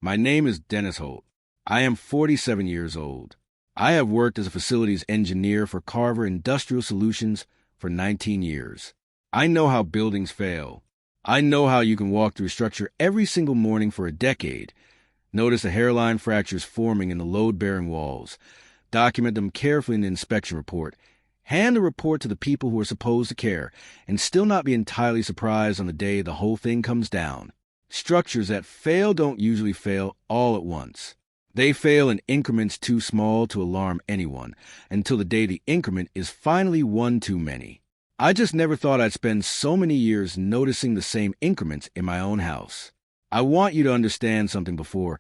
My name is Dennis Holt. I am 47 years old. I have worked as a facilities engineer for Carver Industrial Solutions for 19 years. I know how buildings fail. I know how you can walk through a structure every single morning for a decade, notice the hairline fractures forming in the load-bearing walls, document them carefully in the inspection report, hand the report to the people who are supposed to care, and still not be entirely surprised on the day the whole thing comes down. Structures that fail don't usually fail all at once. They fail in increments too small to alarm anyone, until the day the increment is finally one too many. I just never thought I'd spend so many years noticing the same increments in my own house. I want you to understand something before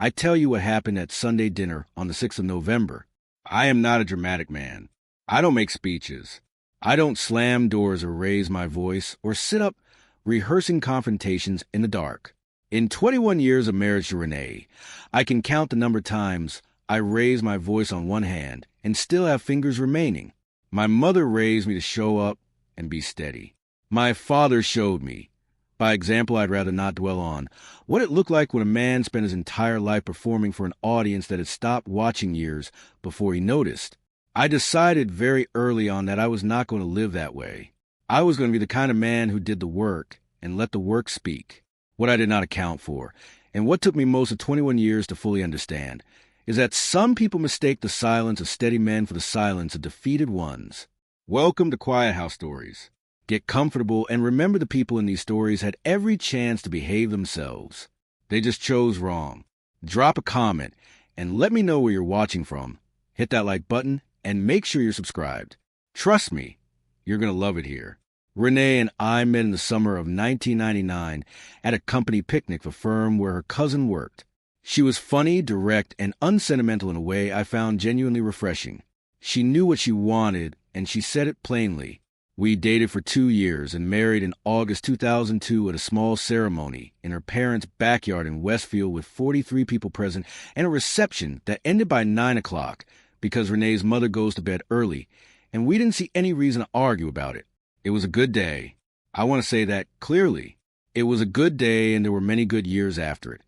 I tell you what happened at Sunday dinner on the 6th of November. I am not a dramatic man. I don't make speeches. I don't slam doors or raise my voice or sit up rehearsing confrontations in the dark. In 21 years of marriage to Renee, I can count the number of times I raise my voice on one hand and still have fingers remaining. My mother raised me to show up and be steady. My father showed me, by example I'd rather not dwell on, what it looked like when a man spent his entire life performing for an audience that had stopped watching years before he noticed. I decided very early on that I was not going to live that way. I was going to be the kind of man who did the work and let the work speak. What I did not account for, and what took me most of 21 years to fully understand, is that some people mistake the silence of steady men for the silence of defeated ones. Welcome to Quiet House Stories. Get comfortable and remember the people in these stories had every chance to behave themselves. They just chose wrong. Drop a comment and let me know where you're watching from. Hit that like button and make sure you're subscribed. Trust me, you're going to love it here. Renee and I met in the summer of 1999 at a company picnic for a firm where her cousin worked. She was funny, direct, and unsentimental in a way I found genuinely refreshing. She knew what she wanted, and she said it plainly. We dated for 2 years and married in August 2002 at a small ceremony in her parents' backyard in Westfield with 43 people present and a reception that ended by 9 o'clock because Renee's mother goes to bed early, and we didn't see any reason to argue about it. It was a good day. I want to say that clearly. It was a good day, and there were many good years after it.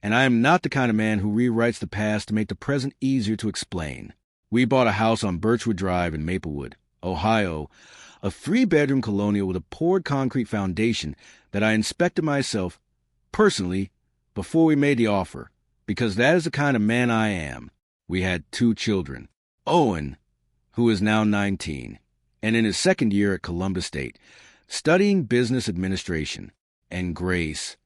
And I am not the kind of man who rewrites the past to make the present easier to explain. We bought a house on Birchwood Drive in Maplewood, Ohio, a 3-bedroom colonial with a poured concrete foundation that I inspected myself, personally, before we made the offer, because that is the kind of man I am. We had 2 children. Owen, who is now 19, and in his second year at Columbus State, studying business administration, and Grace,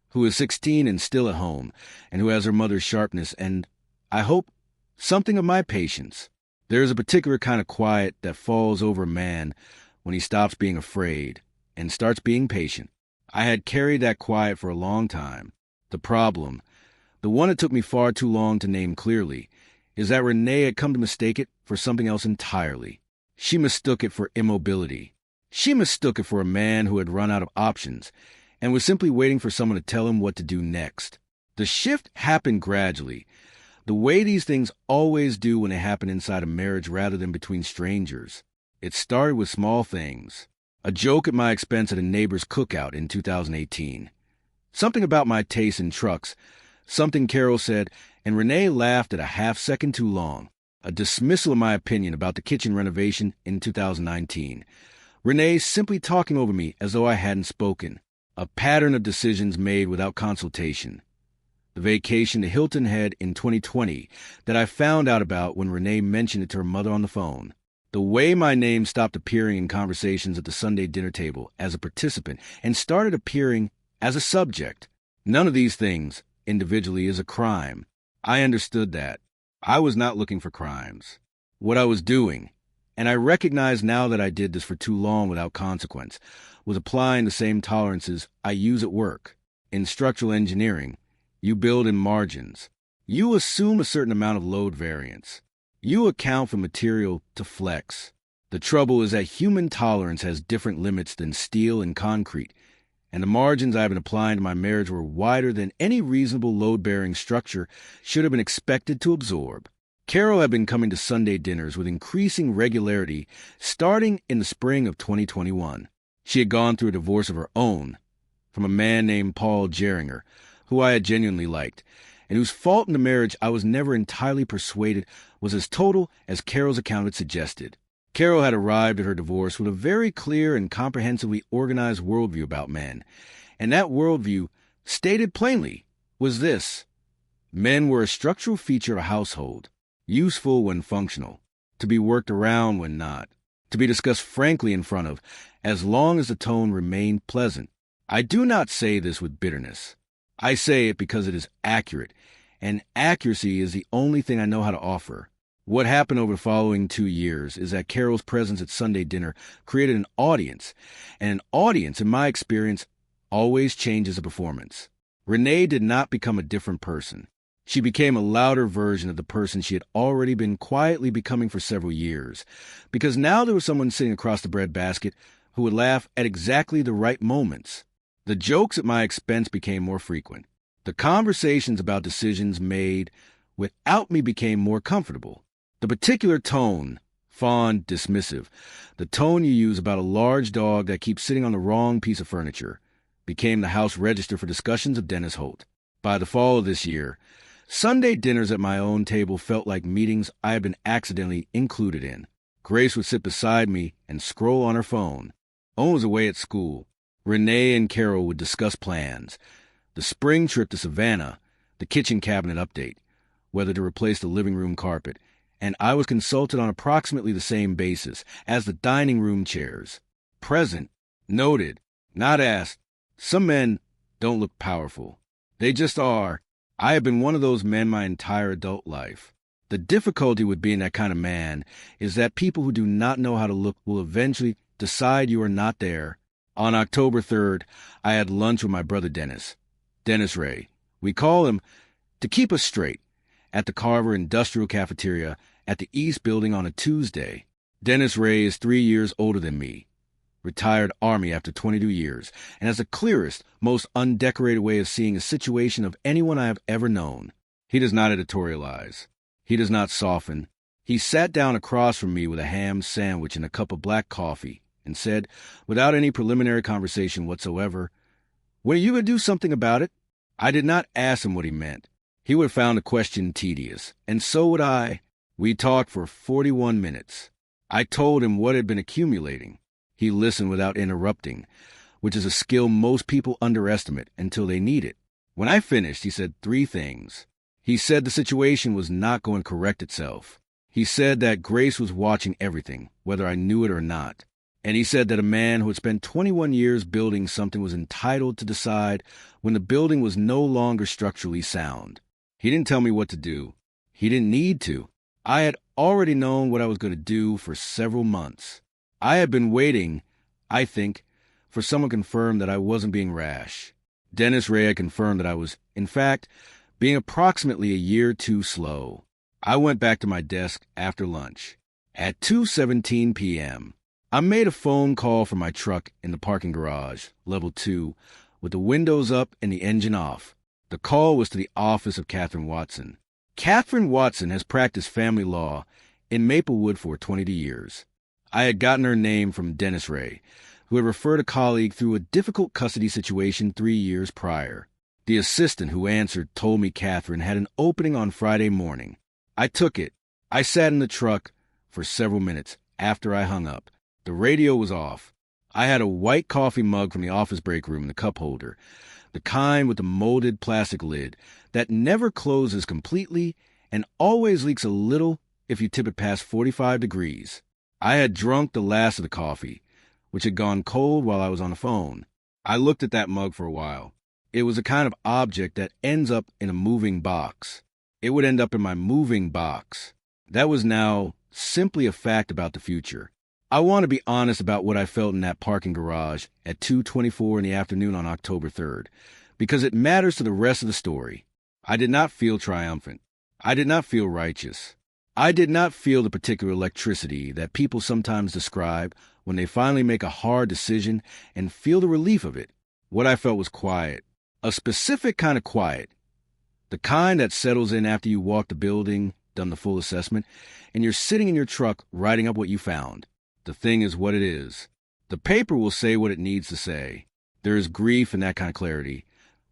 who is 16 and still at home, and who has her mother's sharpness and, I hope, something of my patience. There is a particular kind of quiet that falls over a man when he stops being afraid and starts being patient. I had carried that quiet for a long time. The problem, the one it took me far too long to name clearly, is that Renee had come to mistake it for something else entirely. She mistook it for immobility. She mistook it for a man who had run out of options and was simply waiting for someone to tell him what to do next. The shift happened gradually, the way these things always do when they happen inside a marriage rather than between strangers. It started with small things. A joke at my expense at a neighbor's cookout in 2018. Something about my taste in trucks, something Carol said, and Renee laughed at a half-second too long. A dismissal of my opinion about the kitchen renovation in 2019. Renee simply talking over me as though I hadn't spoken. A pattern of decisions made without consultation. The vacation to Hilton Head in 2020 that I found out about when Renee mentioned it to her mother on the phone. The way my name stopped appearing in conversations at the Sunday dinner table as a participant and started appearing as a subject. None of these things, individually, is a crime. I understood that. I was not looking for crimes. What I was doing, and I recognize now that I did this for too long without consequence, was applying the same tolerances I use at work. In structural engineering, you build in margins. You assume a certain amount of load variance. You account for material to flex. The trouble is that human tolerance has different limits than steel and concrete, and the margins I've been applying to my marriage were wider than any reasonable load-bearing structure should have been expected to absorb. Carol had been coming to Sunday dinners with increasing regularity starting in the spring of 2021. She had gone through a divorce of her own from a man named Paul Geringer, who I had genuinely liked, and whose fault in the marriage I was never entirely persuaded was as total as Carol's account had suggested. Carol had arrived at her divorce with a very clear and comprehensively organized worldview about men, and that worldview, stated plainly, was this: men were a structural feature of a household, useful when functional, to be worked around when not, to be discussed frankly in front of, as long as the tone remained pleasant. I do not say this with bitterness. I say it because it is accurate, and accuracy is the only thing I know how to offer. What happened over the following 2 years is that Carol's presence at Sunday dinner created an audience, and an audience, in my experience, always changes a performance. Renee did not become a different person. She became a louder version of the person she had already been quietly becoming for several years, because now there was someone sitting across the breadbasket who would laugh at exactly the right moments. The jokes at my expense became more frequent. The conversations about decisions made without me became more comfortable. The particular tone, fond, dismissive, the tone you use about a large dog that keeps sitting on the wrong piece of furniture, became the house register for discussions of Dennis Holt. By the fall of this year, Sunday dinners at my own table felt like meetings I had been accidentally included in. Grace would sit beside me and scroll on her phone. Owen was away at school. Renee and Carol would discuss plans, the spring trip to Savannah, the kitchen cabinet update, whether to replace the living room carpet, and I was consulted on approximately the same basis as the dining room chairs. Present, noted, not asked. Some men don't look powerful. They just are. I have been one of those men my entire adult life. The difficulty with being that kind of man is that people who do not know how to look will eventually decide you are not there. On October 3rd, I had lunch with my brother Dennis Ray. We call him, to keep us straight, at the Carver Industrial Cafeteria at the East Building on a Tuesday. Dennis Ray is 3 years older than me, retired Army after 22 years, and has the clearest, most undecorated way of seeing a situation of anyone I have ever known. He does not editorialize. He does not soften. He sat down across from me with a ham sandwich and a cup of black coffee and said, without any preliminary conversation whatsoever, "When are you going to do something about it?" I did not ask him what he meant. He would have found the question tedious, and so would I. We talked for 41 minutes. I told him what had been accumulating. He listened without interrupting, which is a skill most people underestimate until they need it. When I finished, he said 3 things. He said the situation was not going to correct itself. He said that Grace was watching everything, whether I knew it or not. And he said that a man who had spent 21 years building something was entitled to decide when the building was no longer structurally sound. He didn't tell me what to do. He didn't need to. I had already known what I was going to do for several months. I had been waiting, I think, for someone to confirm that I wasn't being rash. Dennis Ray had confirmed that I was, in fact, being approximately a year too slow. I went back to my desk after lunch. At 2:17 p.m., I made a phone call from my truck in the parking garage, level 2, with the windows up and the engine off. The call was to the office of Catherine Watson. Catherine Watson has practiced family law in Maplewood for 22 years. I had gotten her name from Dennis Ray, who had referred a colleague through a difficult custody situation 3 years prior. The assistant who answered told me Catherine had an opening on Friday morning. I took it. I sat in the truck for several minutes after I hung up. The radio was off. I had a white coffee mug from the office break room in the cup holder, the kind with the molded plastic lid that never closes completely and always leaks a little if you tip it past 45 degrees. I had drunk the last of the coffee, which had gone cold while I was on the phone. I looked at that mug for a while. It was a kind of object that ends up in a moving box. It would end up in my moving box. That was now simply a fact about the future. I want to be honest about what I felt in that parking garage at 2:24 in the afternoon on October 3rd, because it matters to the rest of the story. I did not feel triumphant. I did not feel righteous. I did not feel the particular electricity that people sometimes describe when they finally make a hard decision and feel the relief of it. What I felt was quiet, a specific kind of quiet, the kind that settles in after you walk the building, done the full assessment, and you're sitting in your truck writing up what you found. The thing is what it is. The paper will say what it needs to say. There is grief in that kind of clarity,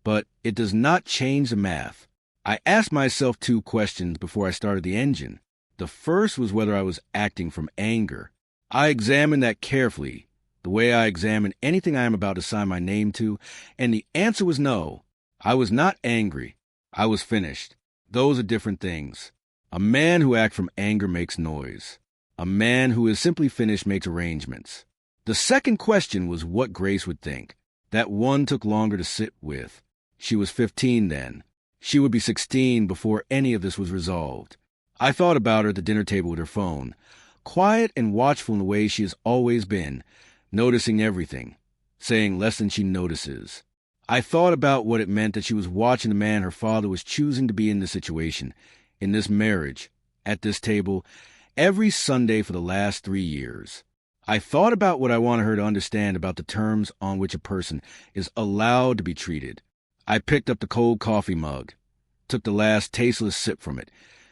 but it does not change the math. I asked myself 2 questions before I started the engine. The first was whether I was acting from anger. I examined that carefully, the way I examine anything I am about to sign my name to, and the answer was no. I was not angry. I was finished. Those are different things. A man who acts from anger makes noise. A man who is simply finished makes arrangements. The second question was what Grace would think. That one took longer to sit with. She was 15 then. She would be 16 before any of this was resolved. I thought about her at the dinner table with her phone, quiet and watchful in the way she has always been, noticing everything, saying less than she notices. I thought about what it meant that she was watching the man her father was choosing to be in this situation, in this marriage, at this table, every Sunday for the last 3 years. I thought about what I wanted her to understand about the terms on which a person is allowed to be treated. I picked up the cold coffee mug, took the last tasteless sip from it,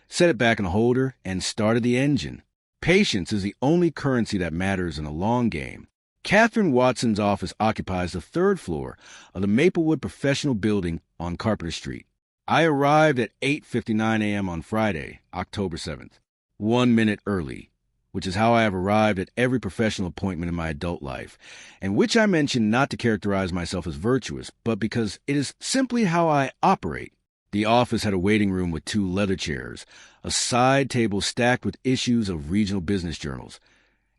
set it back in the holder, and started the engine. Patience is the only currency that matters in a long game. Catherine Watson's office occupies the 3rd floor of the Maplewood Professional Building on Carpenter Street. I arrived at 8:59 a.m. on Friday, October 7th, 1 minute early, which is how I have arrived at every professional appointment in my adult life, and which I mention not to characterize myself as virtuous, but because it is simply how I operate. The office had a waiting room with 2 leather chairs, a side table stacked with issues of regional business journals,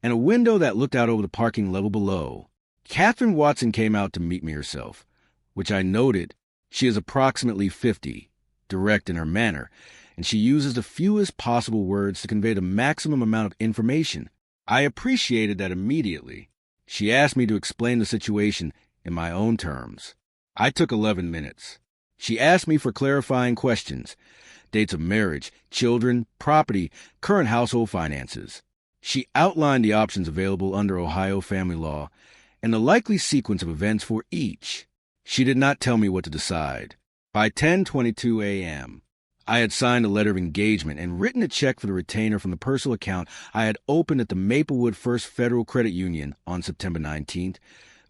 and a window that looked out over the parking level below. Catherine Watson came out to meet me herself, which I noted. She is approximately 50, direct in her manner, and she uses the fewest possible words to convey the maximum amount of information. I appreciated that immediately. She asked me to explain the situation in my own terms. I took 11 minutes. She asked me for clarifying questions: dates of marriage, children, property, current household finances. She outlined the options available under Ohio family law and the likely sequence of events for each. She did not tell me what to decide. By 10:22 a.m., I had signed a letter of engagement and written a check for the retainer from the personal account I had opened at the Maplewood First Federal Credit Union on September 19th,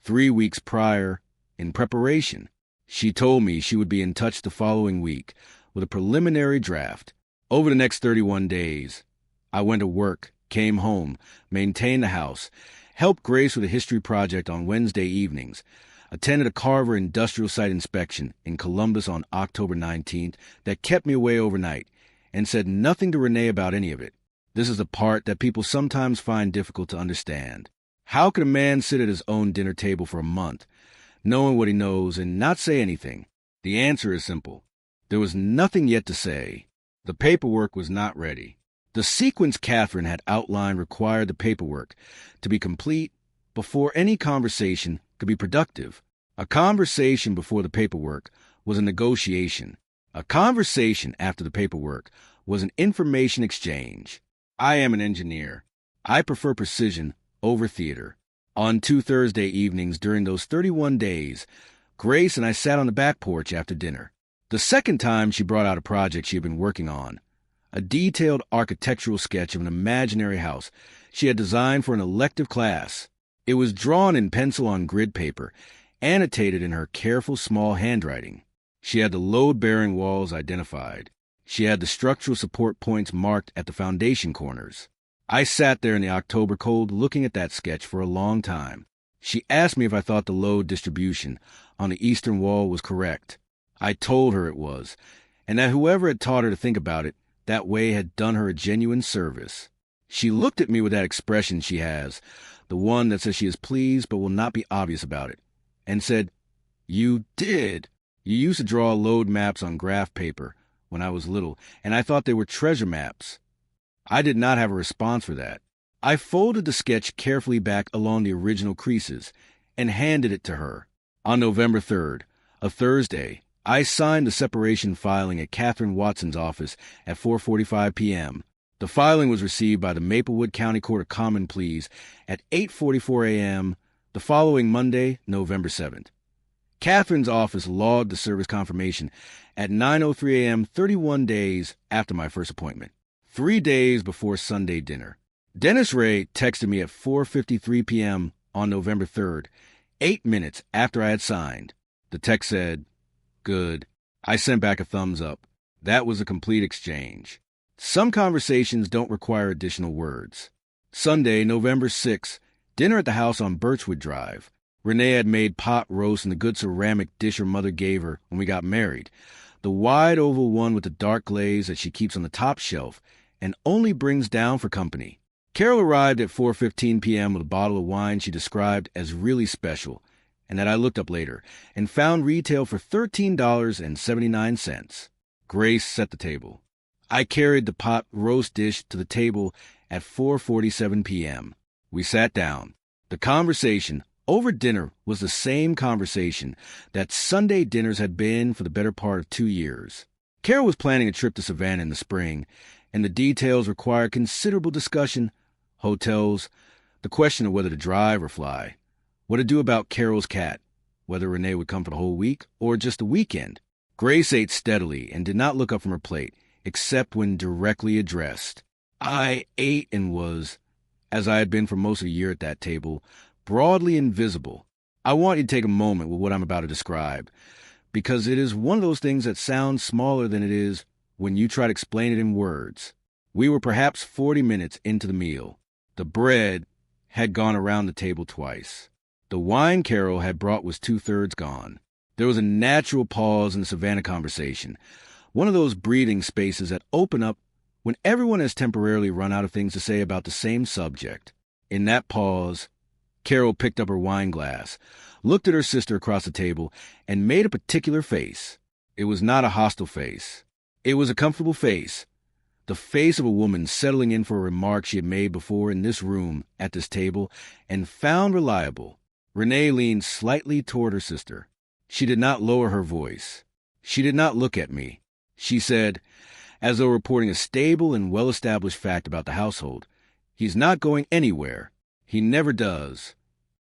3 weeks prior, in preparation. She told me she would be in touch the following week with a preliminary draft. Over the next 31 days, I went to work, came home, maintained the house, helped Grace with a history project on Wednesday evenings, attended a Carver industrial site inspection in Columbus on October 19th that kept me away overnight, and said nothing to Renee about any of it. This is the part that people sometimes find difficult to understand. How could a man sit at his own dinner table for a month, knowing what he knows, and not say anything? The answer is simple. There was nothing yet to say. The paperwork was not ready. The sequence Catherine had outlined required the paperwork to be complete before any conversation could be productive. A conversation before the paperwork was a negotiation. A conversation after the paperwork was an information exchange. I am an engineer. I prefer precision over theater. On 2 Thursday evenings during those 31 days, Grace and I sat on the back porch after dinner. The second time she brought out a project she had been working on, a detailed architectural sketch of an imaginary house she had designed for an elective class. It was drawn in pencil on grid paper, annotated in her careful small handwriting. She had the load-bearing walls identified. She had the structural support points marked at the foundation corners. I sat there in the October cold looking at that sketch for a long time. She asked me if I thought the load distribution on the eastern wall was correct. I told her it was, and that whoever had taught her to think about it that way had done her a genuine service. She looked at me with that expression she has, the one that says she is pleased but will not be obvious about it, and said, "You did. You used to draw load maps on graph paper when I was little, and I thought they were treasure maps." I did not have a response for that. I folded the sketch carefully back along the original creases and handed it to her. On November 3rd, a Thursday, I signed the separation filing at Catherine Watson's office at 4:45 p.m. The filing was received by the Maplewood County Court of Common Pleas at 8:44 a.m. the following Monday, November 7th. Catherine's office logged the service confirmation at 9:03 a.m. 31 days after my first appointment, 3 days before Sunday dinner. Dennis Ray texted me at 4:53 p.m. on November 3rd, 8 minutes after I had signed. The text said, Good. I sent back a thumbs up. That was a complete exchange. Some conversations don't require additional words. Sunday, November 6th, dinner at the house on Birchwood Drive. Renee had made pot roast in the good ceramic dish her mother gave her when we got married. The wide oval one with the dark glaze that she keeps on the top shelf and only brings down for company. Carol arrived at 4:15 p.m. with a bottle of wine she described as really special, and that I looked up later, and found retail for $13.79. Grace set the table. I carried the pot roast dish to the table at 4:47 p.m. We sat down. The conversation over dinner was the same conversation that Sunday dinners had been for the better part of 2 years. Carol was planning a trip to Savannah in the spring, and the details required considerable discussion. Hotels, the question of whether to drive or fly, what to do about Carol's cat, whether Renee would come for the whole week or just the weekend. Grace ate steadily and did not look up from her plate, except when directly addressed. I ate and was, as I had been for most of the year at that table, broadly invisible. I want you to take a moment with what I'm about to describe, because it is one of those things that sounds smaller than it is when you try to explain it in words. We were perhaps 40 minutes into the meal. The bread had gone around the table twice. The wine Carol had brought was 2/3 gone. There was a natural pause in the Savannah conversation, one of those breathing spaces that open up when everyone has temporarily run out of things to say about the same subject. In that pause, Carol picked up her wine glass, looked at her sister across the table, and made a particular face. It was not a hostile face. It was a comfortable face, the face of a woman settling in for a remark she had made before in this room, at this table, and found reliable. Renee leaned slightly toward her sister. She did not lower her voice. She did not look at me. She said, as though reporting a stable and well-established fact about the household, "He's not going anywhere. He never does."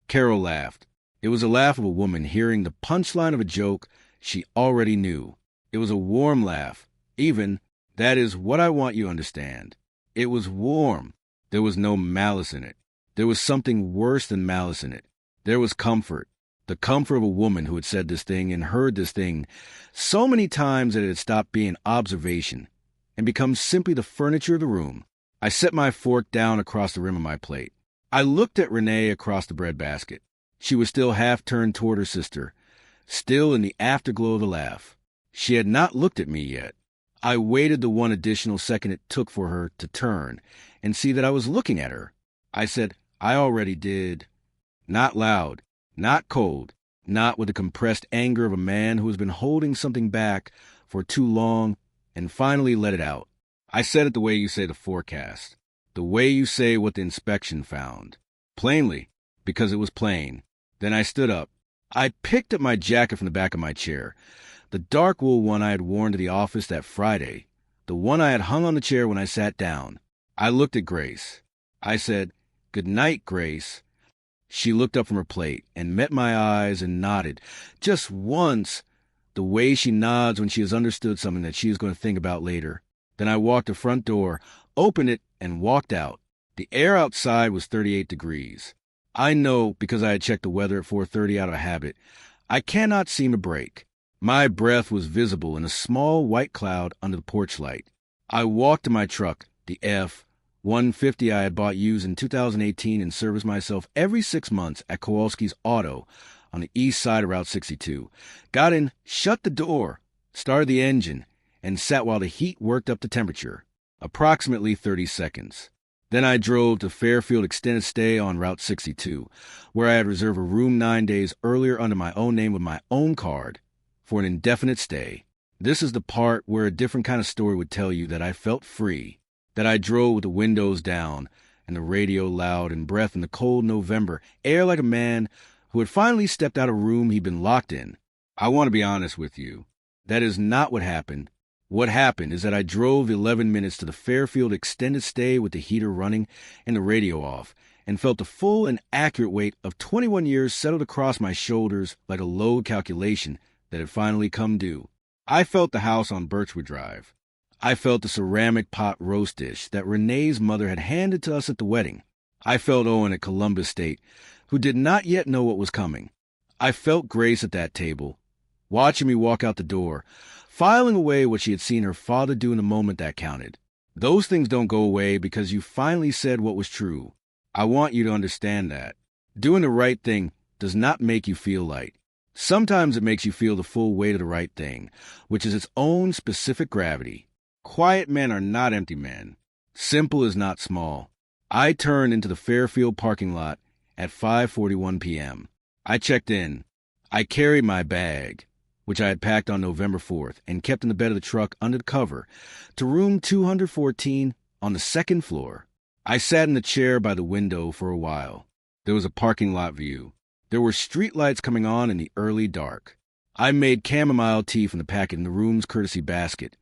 Carol laughed. It was a laugh of a woman hearing the punchline of a joke she already knew. It was a warm laugh. Even, that is what I want you to understand. It was warm. There was no malice in it. There was something worse than malice in it. There was comfort. The comfort of a woman who had said this thing and heard this thing so many times that it had stopped being observation and become simply the furniture of the room. I set my fork down across the rim of my plate. I looked at Renee across the breadbasket. She was still half turned toward her sister, still in the afterglow of the laugh. She had not looked at me yet. I waited the one additional second it took for her to turn and see that I was looking at her. I said, "I already did." Not loud, not cold, not with the compressed anger of a man who has been holding something back for too long and finally let it out. I said it the way you say the forecast, the way you say what the inspection found. Plainly, because it was plain. Then I stood up. I picked up my jacket from the back of my chair, the dark wool one I had worn to the office that Friday, the one I had hung on the chair when I sat down. I looked at Grace. I said, "Good night, Grace." She looked up from her plate and met my eyes and nodded, just once, the way she nods when she has understood something that she is going to think about later. Then I walked to the front door, opened it, and walked out. The air outside was 38 degrees. I know, because I had checked the weather at 4:30 out of habit, I cannot seem to break. My breath was visible in a small white cloud under the porch light. I walked to my truck, the F-150 I had bought used in 2018 and serviced myself every 6 months at Kowalski's Auto on the east side of Route 62. Got in, shut the door, started the engine, and sat while the heat worked up the temperature, approximately 30 seconds. Then I drove to Fairfield Extended Stay on Route 62, where I had reserved a room 9 days earlier under my own name with my own card for an indefinite stay. This is the part where a different kind of story would tell you that I felt free, that I drove with the windows down and the radio loud and breath in the cold November air like a man who had finally stepped out of a room he'd been locked in. I want to be honest with you. That is not what happened. What happened is that I drove 11 minutes to the Fairfield Extended Stay with the heater running and the radio off, and felt the full and accurate weight of 21 years settled across my shoulders like a load calculation that had finally come due. I felt the house on Birchwood Drive. I felt the ceramic pot roast dish that Renee's mother had handed to us at the wedding. I felt Owen at Columbus State, who did not yet know what was coming. I felt Grace at that table, watching me walk out the door, filing away what she had seen her father do in the moment that counted. Those things don't go away because you finally said what was true. I want you to understand that. Doing the right thing does not make you feel light. Sometimes it makes you feel the full weight of the right thing, which is its own specific gravity. Quiet men are not empty men. Simple is not small. I turned into the Fairfield parking lot at 5:41 p.m. I checked in. I carried my bag, which I had packed on November 4th and kept in the bed of the truck under the cover, to room 214 on the second floor. I sat in the chair by the window for a while. There was a parking lot view. There were streetlights coming on in the early dark. I made chamomile tea from the packet in the room's courtesy basket,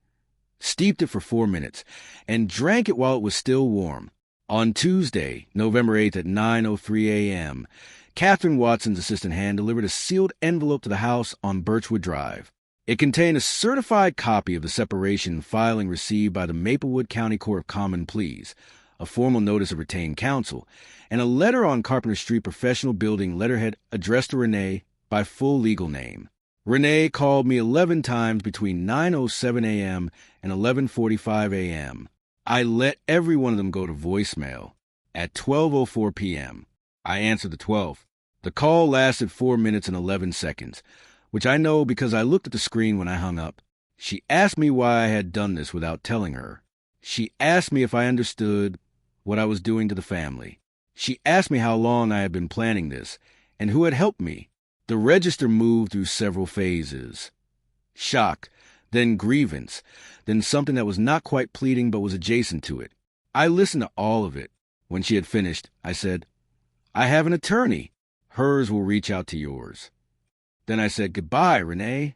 steeped it for 4 minutes, and drank it while it was still warm. On Tuesday, November 8th at 9:03 a.m., Catherine Watson's assistant hand delivered a sealed envelope to the house on Birchwood Drive. It contained a certified copy of the separation filing received by the Maplewood County Court of Common Pleas, a formal notice of retained counsel, and a letter on Carpenter Street professional building letterhead addressed to Renee by full legal name. Renee called me 11 times between 9:07 a.m. and 11:45 a.m. I let every one of them go to voicemail. At 12:04 p.m., I answered the 12th. The call lasted 4 minutes and 11 seconds, which I know because I looked at the screen when I hung up. She asked me why I had done this without telling her. She asked me if I understood what I was doing to the family. She asked me how long I had been planning this and who had helped me. The register moved through several phases. Shock, then grievance, then something that was not quite pleading but was adjacent to it. I listened to all of it. When she had finished, I said, "I have an attorney. Hers will reach out to yours." Then I said, "Goodbye, Renee."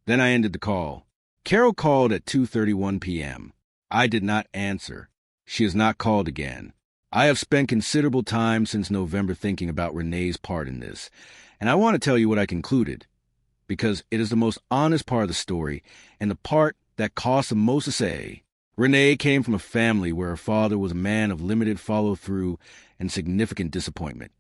Then I ended the call. Carol called at 2:31 p.m. I did not answer. She has not called again. I have spent considerable time since November thinking about Renee's part in this, and I want to tell you what I concluded, because it is the most honest part of the story and the part that costs the most to say. Renee came from a family where her father was a man of limited follow-through and significant disappointment,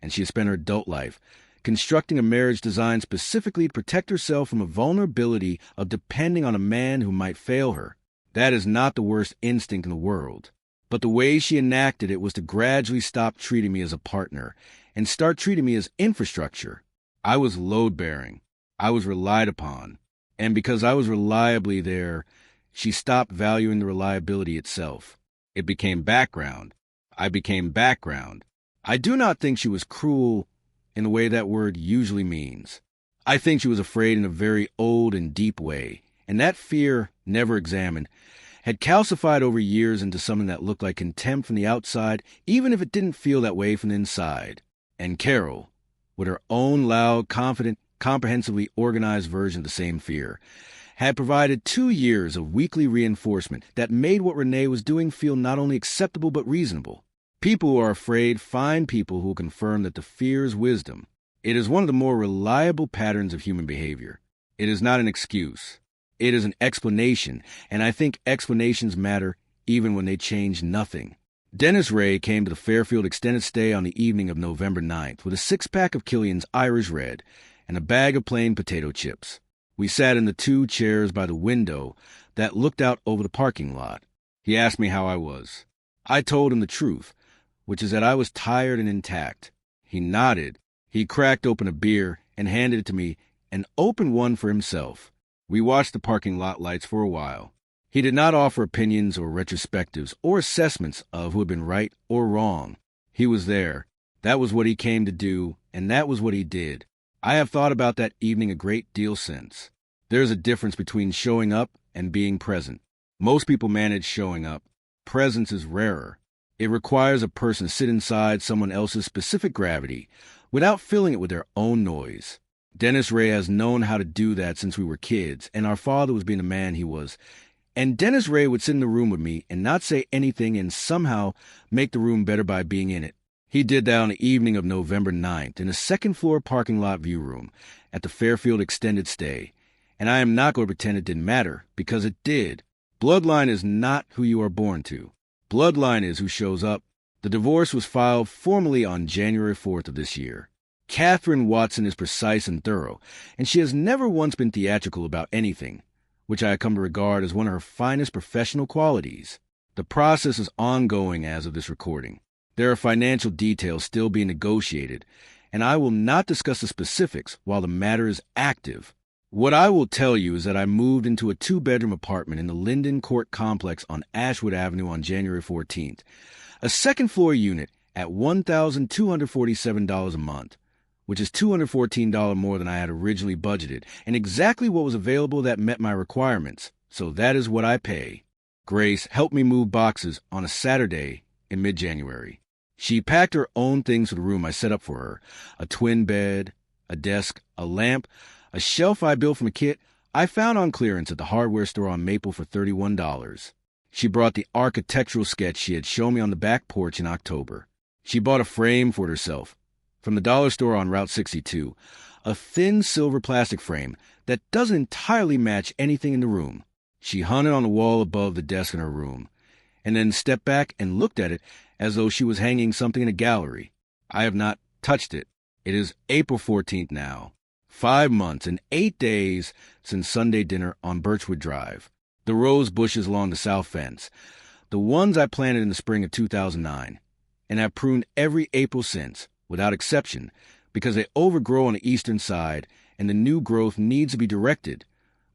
and she has spent her adult life constructing a marriage designed specifically to protect herself from a vulnerability of depending on a man who might fail her. That is not the worst instinct in the world. But the way she enacted it was to gradually stop treating me as a partner and start treating me as infrastructure. I was load-bearing. I was relied upon. And because I was reliably there, she stopped valuing the reliability itself. It became background. I became background. I do not think she was cruel in the way that word usually means. I think she was afraid in a very old and deep way, and that fear, never examined, had calcified over years into something that looked like contempt from the outside, even if it didn't feel that way from the inside. And Carol, with her own loud, confident, comprehensively organized version of the same fear, had provided 2 years of weekly reinforcement that made what Renee was doing feel not only acceptable but reasonable. People who are afraid find people who will confirm that the fear is wisdom. It is one of the more reliable patterns of human behavior. It is not an excuse. It is an explanation, and I think explanations matter even when they change nothing. Dennis Ray came to the Fairfield extended stay on the evening of November 9th with a 6-pack of Killian's Irish Red and a bag of plain potato chips. We sat in the 2 chairs by the window that looked out over the parking lot. He asked me how I was. I told him the truth, which is that I was tired and intact. He nodded. He cracked open a beer and handed it to me and opened one for himself. We watched the parking lot lights for a while. He did not offer opinions or retrospectives or assessments of who had been right or wrong. He was there. That was what he came to do, and that was what he did. I have thought about that evening a great deal since. There's a difference between showing up and being present. Most people manage showing up. Presence is rarer. It requires a person to sit inside someone else's specific gravity without filling it with their own noise. Dennis Ray has known how to do that since we were kids, and our father was being the man he was. And Dennis Ray would sit in the room with me and not say anything and somehow make the room better by being in it. He did that on the evening of November 9th in a second-floor parking lot view room at the Fairfield extended stay. And I am not going to pretend it didn't matter, because it did. Bloodline is not who you are born to. Bloodline is who shows up. The divorce was filed formally on January 4th of this year. Catherine Watson is precise and thorough, and she has never once been theatrical about anything, which I have come to regard as one of her finest professional qualities. The process is ongoing as of this recording. There are financial details still being negotiated, and I will not discuss the specifics while the matter is active. What I will tell you is that I moved into a 2-bedroom apartment in the Linden Court complex on Ashwood Avenue on January 14th, a second-floor unit at $1,247 a month, which is $214 more than I had originally budgeted, and exactly what was available that met my requirements, so that is what I pay. Grace helped me move boxes on a Saturday in mid-January. She packed her own things for the room I set up for her, a twin bed, a desk, a lamp, a shelf I built from a kit I found on clearance at the hardware store on Maple for $31. She brought the architectural sketch she had shown me on the back porch in October. She bought a frame for it herself from the dollar store on Route 62, a thin silver plastic frame that doesn't entirely match anything in the room. She hung it on the wall above the desk in her room, and then stepped back and looked at it as though she was hanging something in a gallery. I have not touched it. It is April 14th now, 5 months and 8 days since Sunday dinner on Birchwood Drive. The rose bushes along the south fence, the ones I planted in the spring of 2009, and have pruned every April since, without exception, because they overgrow on the eastern side and the new growth needs to be directed.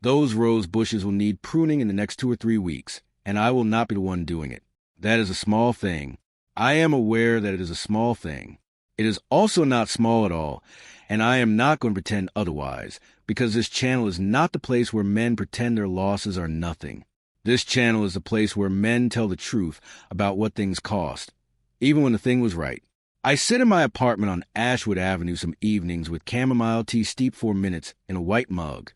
Those rose bushes will need pruning in the next 2 or 3 weeks, and I will not be the one doing it. That is a small thing. I am aware that it is a small thing. It is also not small at all, and I am not going to pretend otherwise, because this channel is not the place where men pretend their losses are nothing. This channel is the place where men tell the truth about what things cost, even when the thing was right. I sit in my apartment on Ashwood Avenue some evenings with chamomile tea steeped for minutes in a white mug,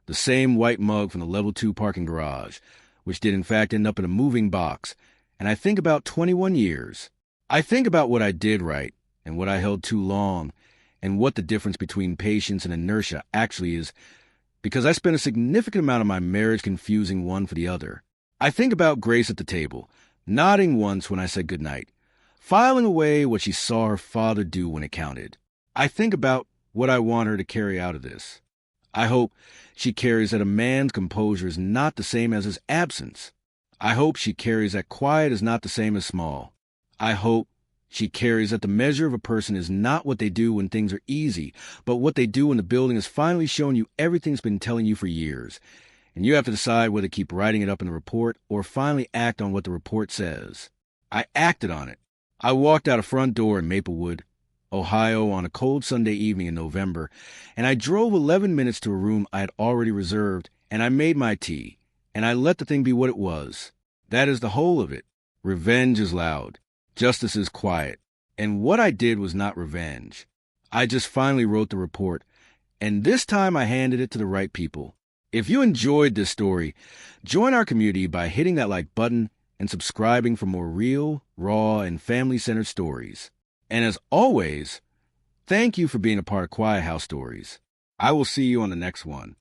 the same white mug from the level 2 parking garage, which did in fact end up in a moving box, and I think about 21 years. I think about what I did right, and what I held too long, and what the difference between patience and inertia actually is, because I spent a significant amount of my marriage confusing one for the other. I think about Grace at the table, nodding once when I said goodnight, filing away what she saw her father do when it counted. I think about what I want her to carry out of this. I hope she carries that a man's composure is not the same as his absence. I hope she carries that quiet is not the same as small. I hope she carries that the measure of a person is not what they do when things are easy, but what they do when the building has finally shown you everything's been telling you for years, and you have to decide whether to keep writing it up in the report or finally act on what the report says. I acted on it. I walked out a front door in Maplewood, Ohio on a cold Sunday evening in November, and I drove 11 minutes to a room I had already reserved, and I made my tea, and I let the thing be what it was. That is the whole of it. Revenge is loud. Justice is quiet. And what I did was not revenge. I just finally wrote the report, and this time I handed it to the right people. If you enjoyed this story, join our community by hitting that like button and subscribing for more real, raw, and family-centered stories. And as always, thank you for being a part of Quiet House Stories. I will see you on the next one.